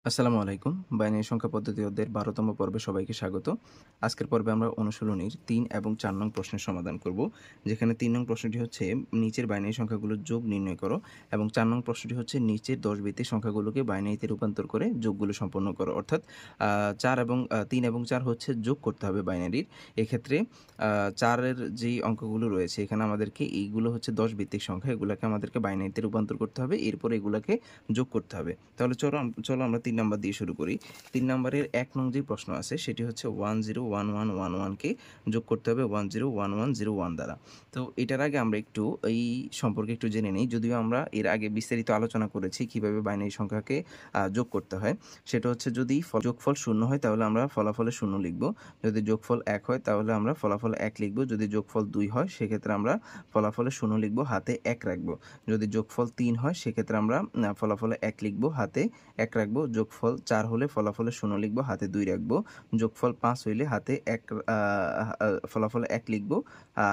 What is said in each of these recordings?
আসসালামু আলাইকুম। বাইনারি সংখ্যা পদ্ধতি অধ্যায়ের ১২তম পর্বে সবাইকে স্বাগত। আজকের পর্বে আমরা অনুশীলনীর ৩ এবং ৪ নং প্রশ্নের সমাধান করব। যেখানে ৩ নং প্রশ্নটি হচ্ছে নিচের বাইনারি সংখ্যাগুলোর যোগ নির্ণয় করো এবং ৪ নং প্রশ্নটি হচ্ছে নিচের ১০ ভিত্তিক সংখ্যাগুলোকে বাইনারিতে রূপান্তর করে যোগগুলো সম্পন্ন করো। অর্থাৎ ৪ এবং ৩ এবং ৪ হচ্ছে যোগ করতে হবে বাইনারির। এক্ষেত্রে ৪ এর যেই অঙ্কগুলো রয়েছে এখানে আমাদেরকে এইগুলো হচ্ছে ১০ ভিত্তিক সংখ্যা, এগুলাকে আমাদেরকে বাইনারিতে রূপান্তর করতে হবে। এরপরে এগুলাকে যোগ করতে হবে। তাহলে চলো আমরা ৩ নাম্বার দিয়ে শুরু করি। ৩ নাম্বারের ১ নং যে প্রশ্ন আছে সেটি হচ্ছে 101111 কে যোগ করতে হবে 101101 দ্বারা। তো এটার আগে আমরা একটু এই সম্পর্কে একটু জেনে নেই। যদিও আমরা এর আগে বিস্তারিত আলোচনা করেছি কিভাবে বাইনারি সংখ্যাকে যোগ করতে হয়। সেটা হচ্ছে যদি যোগফল ০ হয় তাহলে আমরা ফলাফলে ০ লিখব। যদি যোগফল ১ হয় তাহলে আমরা ফলাফলে ১ লিখব। যদি যোগফল ২ হয় সেক্ষেত্রে আমরা ফলাফলে ০ লিখব, হাতে ১ রাখব। যদি যোগফল ৩ হয় সেক্ষেত্রে আমরা ফলাফলে ১ লিখব, হাতে ১ রাখবো। যোগফল ৪ হলে ফলাফলে ০ লিখব, হাতে ২ রাখবো। যোগফল ৫ হইলে হাতে ১ ফলাফলে ১ লিখব,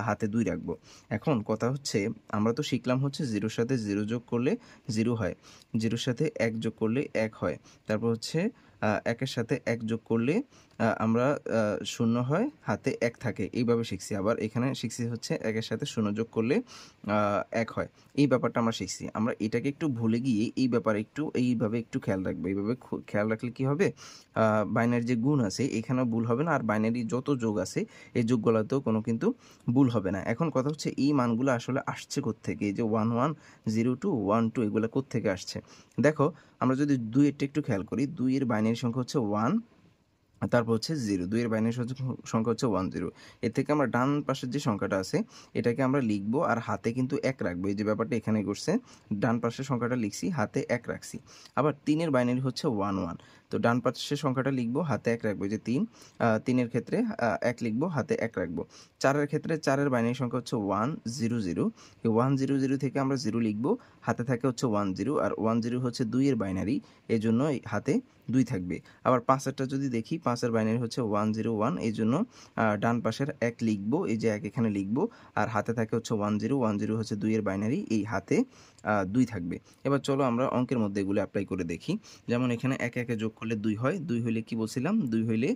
হাতে ২ রাখবো। এখন কথা হচ্ছে আমরা তো শিখলাম হচ্ছে 0 এর সাথে 0 যোগ করলে 0 হয়। 0 এর সাথে ১ যোগ করলে ১ হয়। তারপর হচ্ছে ১ এর সাথে ১ যোগ করলে আমরা ০ হয়, হাতে ১ থাকে। এইভাবে শিখছি। আবার এখানে শিখছি হচ্ছে ১ এর সাথে ০ যোগ করলে ১ হয়। এই ব্যাপারটা আমরা শিখছি। আমরা এটাকে একটু ভুলে গিয়ে এই ব্যাপারে এইভাবে একটু খেয়াল রাখবো। এইভাবে খেয়াল রাখলে কি হবে? বাইনারির যে গুণ আছে এখানেও ভুল হবে না। আর বাইনারি যত যোগ আছে এই যোগগুলাতেও কোনো কিন্তু ভুল হবে না। এখন কথা হচ্ছে এই মানগুলো আসলে আসছে কোত্থেকে? এই যে 1102, 12 এগুলা কোত্থেকে আসছে? দেখো, আমরা যদি ২ এরটা একটু খেয়াল করি, ২ এর বাইনারি সংখ্যা হচ্ছে 1, তারপর হচ্ছে 0। ২ এর বাইনারি সংখ্যা হচ্ছে 10। এর থেকে আমরা ডান পাশের যে সংখ্যাটা আছে এটাকে আমরা লিখবো আর হাতে কিন্তু ১ রাখবো। এই যে ব্যাপারটা এখানে ঘটছে, ডান পাশের সংখ্যাটা লিখছি, হাতে ১ রাখছি। আবার ৩ এর বাইনারি হচ্ছে 11। তো ডান পাশের সংখ্যাটা লিখবো, হাতে ১ রাখবো। এই যে ৩, ৩ এর ক্ষেত্রে ১ লিখবো, হাতে ১ রাখবো। ৪ এর ক্ষেত্রে ৪ এর বাইনারি সংখ্যা হচ্ছে 100। এই 100 থেকে আমরা 0 লিখবো, হাতে থাকে হচ্ছে 10, আর 10 হচ্ছে ২ এর বাইনারি, এজন্য হাতে ২ থাকবে। আবার ৫ এরটা যদি দেখি, ৫ এর বাইনারি হচ্ছে 101, এইজন্য ডান পাশের ১ লিখবো, এই যে ১ এখানে লিখবো, আর হাতে থাকে হচ্ছে 10, 10 হচ্ছে ২ এর বাইনারি, এই হাতে ২ থাকবে। এবার চলো আমরা অঙ্কের মধ্যে এগুলো এপ্লাই করে দেখি। যেমন এখানে ১ এ যোগ করলে ২ হয়। ২ হইলে কি বলছিলাম? ২ হইলে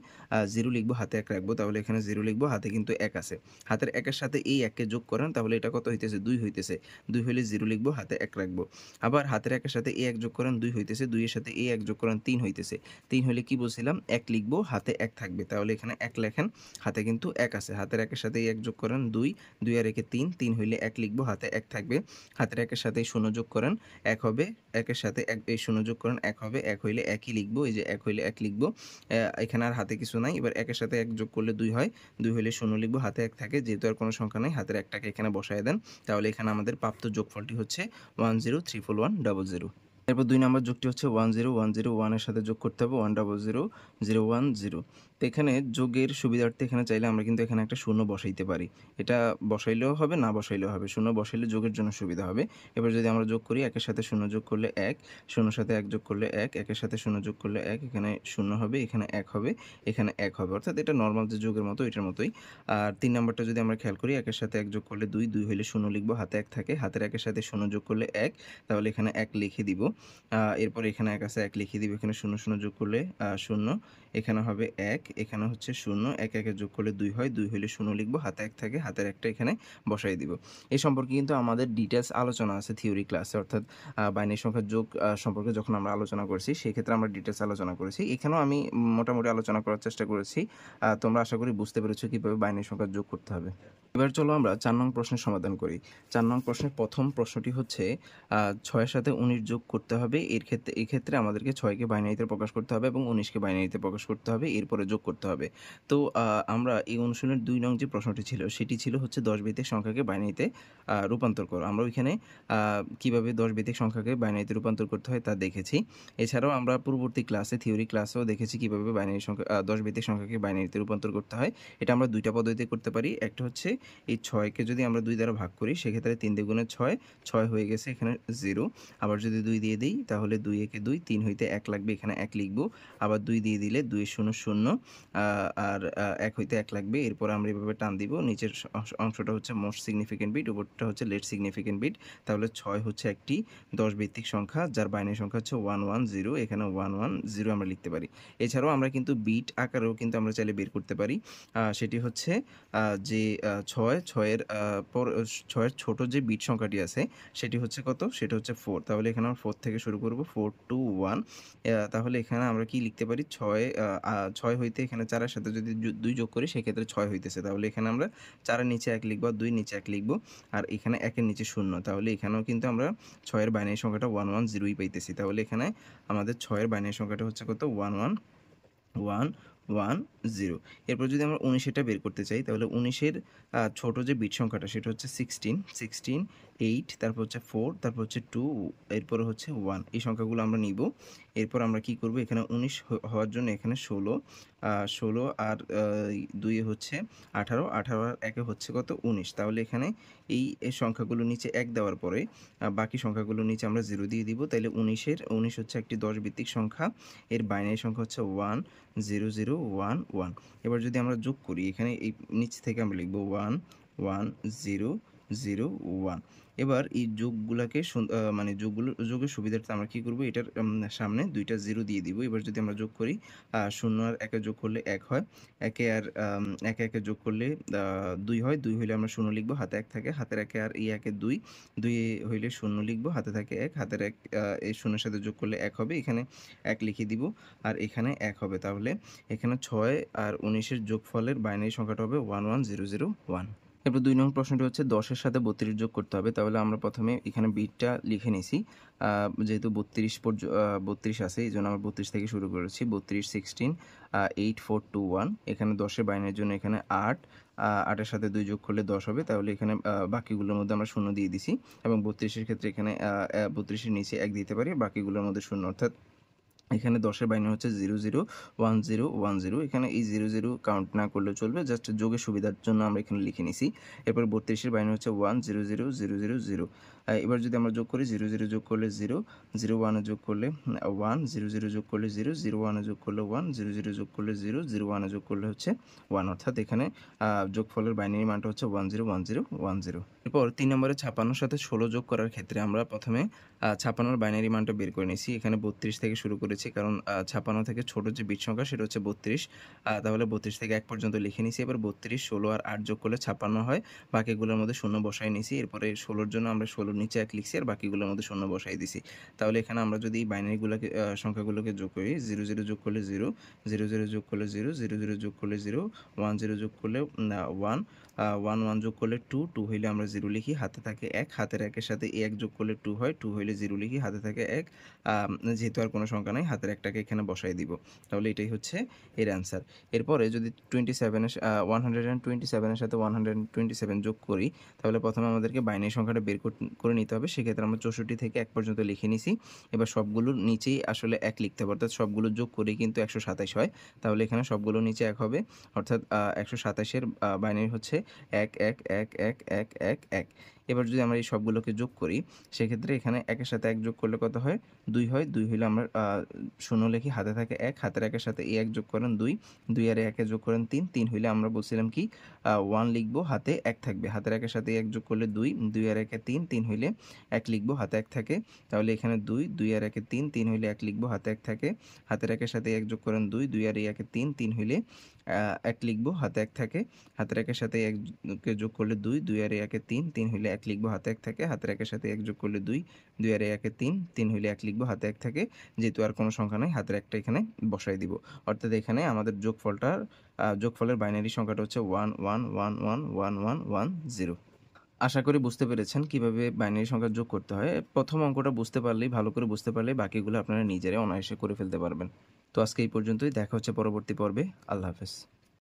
0 লিখবো, হাতে ১ রাখবো। তাহলে এখানে 0 লিখবো, হাতে কিন্তু ১ আছে। হাতের ১ এর সাথে এই ১ কে যোগ করেন, তাহলে এটা কত হইতেছে? ২ হইতেছে। ২ হইলে 0 লিখবো, হাতে ১ রাখবো। আবার হাতের ১ এর সাথে এই ১ যোগ করেন, ২ হইতেছে। ২ এর সাথে এই ১ যোগ করেন, ৩ হইতেছে। ৩ হইলে কি বলছিলাম? ১ লিখবো, হাতে ১ থাকবে। তাহলে এখানে ১ লেখেন, হাতে কিন্তু ১ আছে। হাতের ১ এর সাথে এই ১ যোগ করেন, ২, ২ আর ১ এ ৩, ৩ হইলে ১ লিখবো, হাতে ১ থাকবে। হাতের ১ এর সাথে ০ যোগ করেন, ১ হবে। ১ এর সাথে এই ০ যোগ করেন, ১ হবে। ১ হইলে ১ই লিখবো, এই যে ১ হইলে ১ লিখবো। এখানে আর হাতে কিছু নাই। এবার ১ এর সাথে ১ যোগ করলে ২ হয়। ২ হইলে ০ লিখবো, হাতে ১ থাকে। যেহেতু আর কোনো সংখ্যা নাই, হাতের ১ টাকে এখানে বসায় দেন। তাহলে এখানে আমাদের প্রাপ্ত যোগফলটি হচ্ছে 103110। এরপর ২ নাম্বার যোগটি হচ্ছে 10101 এর সাথে যোগ করতে হবে 100010। তো এখানে যোগের সুবিধার্থে এখানে চাইলে আমরা কিন্তু এখানে একটা শূন্য বসাইতে পারি। এটা বসাইলেও হবে, না বসাইলেও হবে। শূন্য বসাইলে যোগের জন্য সুবিধা হবে। এবার যদি আমরা যোগ করি, ১ এর সাথে ০ যোগ করলে ১, ০ সাথে ১ যোগ করলে ১, ১ এর সাথে ০ যোগ করলে ১, এখানে ০ হবে, এখানে ১ হবে, এখানে ১ হবে। অর্থাৎ এটা নরমাল যে যোগের মতো, এটার মতোই। আর ৩ নাম্বারটা যদি আমরা খেয়াল করি, ১ এর সাথে ১ যোগ করলে ২, ২ হইলে ০ লিখবো, হাতে ১ থাকে। হাতের ১ এর সাথে ০ যোগ করলে ১, তাহলে এখানে ১ লিখে দিব। এরপর এখানে ১ আছে, ১ লিখে দিব। এখানে ০, ০ যোগ করলে ০, এখানে হবে ১, এখানে হচ্ছে ০, ১, ১ এ যোগ করলে ২ হয়। ২ হইলে ০ লিখবো, হাতে ১ থাকে। হাতের ১টা এখানে বসাই দিব। এই সম্পর্কে কিন্তু আমাদের ডিটেইলস আলোচনা আছে থিওরি ক্লাসে, অর্থাৎ বাইনারি সংখ্যার যোগ সম্পর্কে যখন আমরা আলোচনা করেছি, সেক্ষেত্রে আমরা ডিটেইলস আলোচনা করেছি। এখানেও আমি মোটামুটি আলোচনা করার চেষ্টা করেছি। তোমরা আশা করি বুঝতে পেরেছো কিভাবে বাইনারি সংখ্যার যোগ করতে হবে। এবার চলো আমরা ৪ নং প্রশ্নের সমাধান করি। ৪ নং প্রশ্নের প্রথম প্রশ্নটি হচ্ছে ৬ এর সাথে ১৯ যোগ করতে হবে। এক্ষেত্রে আমাদেরকে ৬ কে বাইনারিতে প্রকাশ করতে হবে এবং ১৯ কে বাইনারিতে প্রকাশ করতে হবে। এরপরে যোগ করতে হবে। তো আমরা এই অনুশীলনের ২ নং যে প্রশ্নটি ছিল, সেটি ছিল হচ্ছে ১০ ভিত্তিক সংখ্যাকে বাইনারিতে রূপান্তর করো। আমরা ওইখানে কিভাবে ১০ ভিত্তিক সংখ্যাকে বাইনারিতে রূপান্তর করতে হয় তা দেখেছি। এছাড়াও আমরা পূর্ববর্তী ক্লাসে, থিওরি ক্লাসেও দেখেছি কিভাবে বাইনারি সংখ্যা ১০ ভিত্তিক সংখ্যাকে বাইনারিতে রূপান্তর করতে হয়। এটা আমরা ২ টা পদ্ধতিতে করতে পারি। একটা হচ্ছে এই ৬ কে যদি আমরা ২ দ্বারা ভাগ করি, সেক্ষেত্রে ৩ দ্বিগুণে ৬, ৬ হয়ে গেছে, এখানে 0। আবার যদি ২ দিয়ে দেই, তাহলে ২ একে ২, ৩ হইতে ১ লাগবে, এখানে ১ লিখব। আবার ২ দিয়ে দিলে ২ এর ০, ০, আর ১ হইতে ১ লাগবে। এরপর আমরা এভাবে টান দিব। নিচের অংশটা হচ্ছে মোস্ট সিগনিফিক্যান্ট বিট, উপরটা হচ্ছে লেস্ট সিগনিফিক্যান্ট বিট। তাহলে ৬ হচ্ছে একটি ১০ ভিত্তিক সংখ্যা যার বাইনারি সংখ্যা হচ্ছে 110, এখানে 110 আমরা লিখতে পারি। এছাড়াও আমরা কিন্তু বিট আকারেও কিন্তু আমরা চাইলে বের করতে পারি। সেটি হচ্ছে যে ৬ এর ছোট যে বিট সংখ্যাটি আছে সেটি হচ্ছে কত? সেটা হচ্ছে 4। তাহলে এখানে আমরা 4 থেকে শুরু করব, 4 to 1। তাহলে এখানে আমরা কি লিখতে পারি? ৬ হইতে এখানে ৪ এর সাথে যদি ২ যোগ করি সেক্ষেত্রে ৬ হইতেছে। তাহলে এখানে আমরা ৪ এর নিচে ১ লিখব, আর ২ এর নিচে ১ লিখব, আর এখানে ১ এর নিচে ০। তাহলে এখানেও কিন্তু আমরা ৬ এর বাইনারি সংখ্যাটা 110ই পাইতেছি। তাহলে এখানে আমাদের ৬ এর বাইনারি সংখ্যাটা হচ্ছে কত? 11110। এরপর যদি আমরা ১৯ এরটা বের করতে চাই তাহলে ১৯ এর ছোট যে বিট সংখ্যাটা সেটা হচ্ছে 16, 8, তারপর হচ্ছে 4, তারপর হচ্ছে 2, এরপরে হচ্ছে 1। এই সংখ্যাগুলো আমরা নিব। এরপর আমরা কি করব? এখানে ১৯ হওয়ার জন্য এখানে ১৬ আর ২ এ হচ্ছে ১৮, ১৮ আর ১ এ হচ্ছে কত? ১৯। তাহলে এখানে এই সংখ্যাগুলোর নিচে ১ দেওয়ার পরে বাকি সংখ্যাগুলোর নিচে আমরা 0 দিয়ে দিব। তাইলে ১৯ হচ্ছে একটি ১০ ভিত্তিক সংখ্যা। এর বাইনারি সংখ্যা হচ্ছে 10011। এবার যদি আমরা যোগ করি, এখানে এই নিচ থেকে আমরা লিখব 11001। এবার এই যোগগুলাকে মানে যোগের সুবিধার্থে আমরা কি করব? এটার সামনে ২টা 0 দিয়ে দিব। এবার যদি আমরা যোগ করি, ০ আর ১ এ যোগ করলে ১ হয়। ১ এ আর ১ এ ১ এ যোগ করলে ২ হয়। ২ হইলে আমরা ০ লিখব, হাতে ১ থাকে। হাতের ১ এ আর এই ১ এ ২, ২ হইলে ০ লিখব, হাতে থাকে ১। হাতের ১ এই ০ এর সাথে যোগ করলে ১ হবে। এখানে ১ লিখে দিব, আর এখানে ১ হবে। তাহলে এখানে ৬ আর ১৯ এর যোগফলের বাইনারি সংখ্যাটা হবে 11001। এরপর ২ নং প্রশ্নটি হচ্ছে ১০ এর সাথে ৩২ যোগ করতে হবে। তাহলে আমরা প্রথমে এখানে বিটটা লিখে নিছি। যেহেতু ৩২ আছে, এইজন্য আমরা ৩২ থেকে শুরু করেছি। ৩২, 16, 8421। এখানে ১০ এর বাইনারির জন্য এখানে ৮, ৮ এর সাথে ২ যোগ করলে ১০ হবে। তাহলে এখানে বাকিগুলোর মধ্যে আমরা ০ দিয়ে দিছি, এবং ৩২ এর ক্ষেত্রে এখানে ৩২ এর নিচে ১ দিতে পারি, বাকিগুলোর মধ্যে ০। অর্থাৎ এখানে ১০ এর বাইনারি হচ্ছে 001010। এখানে এই 00 কাউন্ট না করলেও চলবে, জাস্ট যোগের সুবিধার জন্য আমরা এখানে লিখে নিছি। এরপর ৩২ এর বাইনারি হচ্ছে 100000। এবার যদি আমরা যোগ করি, 00 যোগ করলে 0, 01 এ যোগ করলে 1, 00 যোগ করলে 0, 01 এ যোগ করলে 1, 00 যোগ করলে 0, 01 এ যোগ করলে হচ্ছে 1। অর্থাৎ এখানে যোগফলের বাইনারি মানটা হচ্ছে 101010। এরপর ৩ নম্বরে ৫৬ এর সাথে ১৬ যোগ করার ক্ষেত্রে আমরা প্রথমে ৫৬ এর বাইনারি মানটা বের করে নিছি। এখানে ৩২ থেকে শুরু করেছি, কারণ ৫৬ থেকে ছোট যে বিট সংখ্যা সেটা হচ্ছে ৩২। তাহলে ৩২ থেকে ১ পর্যন্ত লিখে নিছি। এবার ৩২, ১৬ আর ৮ যোগ করলে ৫৬ হয়। বাকিগুলোর মধ্যে ০ বসায় নিছি। এরপরে ১৬ এর জন্য আমরা ১৬ এর নিচে ১ লিখছি, আর বাকিগুলোর মধ্যে ০ বসায় দিছি। তাহলে এখানে আমরা যদি এই বাইনারিগুলোকে সংখ্যাগুলোকে যোগ করি, ০০ যোগ করলে 0, ০০ যোগ করলে 0, ০০ যোগ করলে 0, 10 যোগ করলে 1, 11 যোগ করলে 2, 2 হইলে আমরা 0 লিখি, হাতে থাকে ১। হাতের ১ এর সাথে এই ১ যোগ করলে 2 হয়, 2 হইলে 0 লিখি, হাতে থাকে ১। যেহেতু আর কোনো সংখ্যা নাই, হাতের ১টাকে এখানে বসায় দিব। তাহলে এটাই হচ্ছে এর অ্যান্সার। এরপরে যদি 127 এর সাথে 127 যোগ করি, তাহলে প্রথমে আমাদেরকে বাইনারি সংখ্যাটা বের করে নিতে হবে। সেক্ষেত্রে আমরা ৬৪ থেকে ১ পর্যন্ত লিখে নিছি। এবার সবগুলোর নিচেই আসলে ১ লিখতে হবে, অর্থাৎ সবগুলো যোগ করেই কিন্তু ১২৭ হয়। তাহলে এখানে সবগুলোর নিচে ১ হবে, অর্থাৎ ১২৭ এর বাইনারি হচ্ছে ১111111। এবার যদি আমরা এই সবগুলোকে যোগ করি, সেক্ষেত্রে এখানে ১ এর সাথে ১ যোগ করলে কত হয়? ২ হয়। ২ হইলে আমরা ০ লিখি, হাতে থাকে ১। হাতের ১ এর সাথে এই ১ যোগ করেন ২, ২ আর ১ এ যোগ করেন ৩, ৩ হইলে আমরা বলছিলাম কি 1 লিখবো, হাতে ১ থাকবে। হাতের ১ এর সাথে ১ যোগ করলে ২, ২ আর ১ এ ৩, ৩ হইলে ১ লিখবো, হাতে ১ থাকে। তাহলে এখানে ২, ২ আর ১ এ ৩, ৩ হইলে ১ লিখবো, হাতে ১ থাকে। হাতের ১ এর সাথে ১ যোগ করেন ২, ২ আর ১ এ ৩, ৩ হইলে ১ লিখবো, হাতে ১ থাকে। হাতের ১ এর সাথে ১ কে যোগ করলে ২, ২ আর ১ এ ৩, ৩ হইলে ১ লিখবো, হাতে ১ থাকে। হাতের ১ এর সাথে ১ যোগ করলে ২, ২ আর ১ এ ৩, ৩ হইলে ১ লিখবো, হাতে ১ থাকে। যেহেতু আর কোনো সংখ্যা নাই, হাতের ১টা এখানে বসায় দিব। অর্থাৎ এখানে আমাদের যোগফলের বাইনারি সংখ্যাটা হচ্ছে 1111110। আশা করি বুঝতে পেরেছেন কিভাবে বাইনারি সংখ্যা যোগ করতে হয়। প্রথম অঙ্কটা বুঝতে পারলেই, ভালো করে বুঝতে পারলেই বাকিগুলো আপনারা নিজেরাই অনায়াসে করে ফেলতে পারবেন। তো আজকে এই পর্যন্তই। দেখা হচ্ছে পরবর্তী পর্বে। আল্লাহ হাফেজ।